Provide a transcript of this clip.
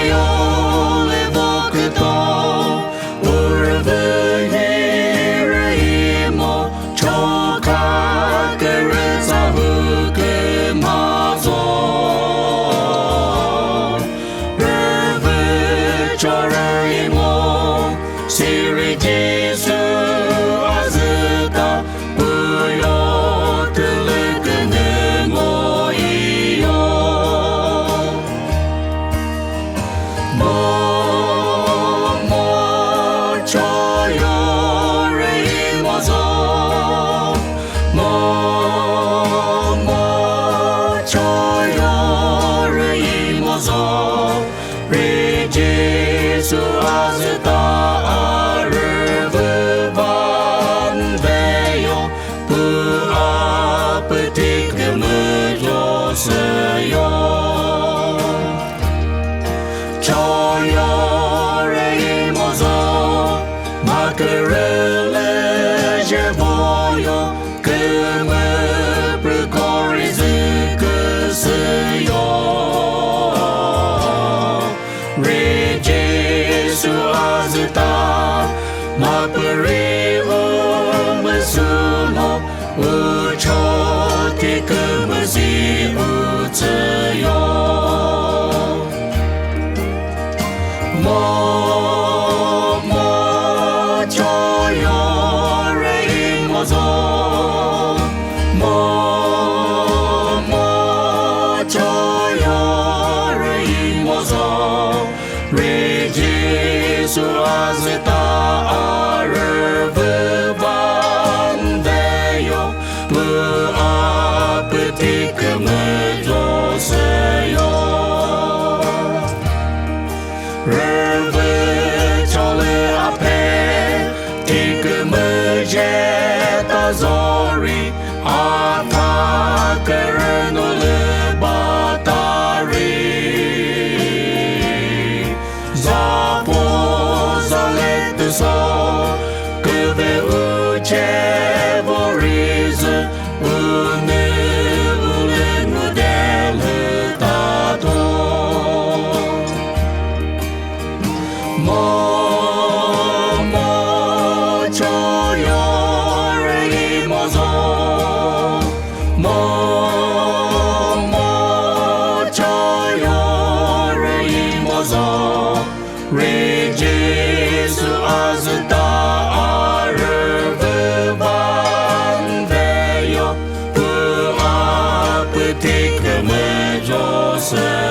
Tüyolü voküto rüvöyi rüyi Chokri sahıkımazo rüvö chorimo siricisu azıta uyotulukunu moiyo mo choyo rimozo mo choyo rimozo rijisu azıta arıvıvandeyo bu apetik mıcosyo choyo rimozo vekhrüyilü jevoyo kımı prokorizi Khusoh rijisu azıta mapri umsumo uchoti kımızi utsuyo mo choyo rimozo mo choyo rimozo rijisu azıta arıvıvandeyo bu apetik mıcosyo rüvö chole ape tik mıceta zori atakarnolu batari zapozaletso kıve uçevorizu unu delhtato mo choyo rimozo mo choyo rimozo rijisu azıta arıvıvandeyo bu apetik mıcosyo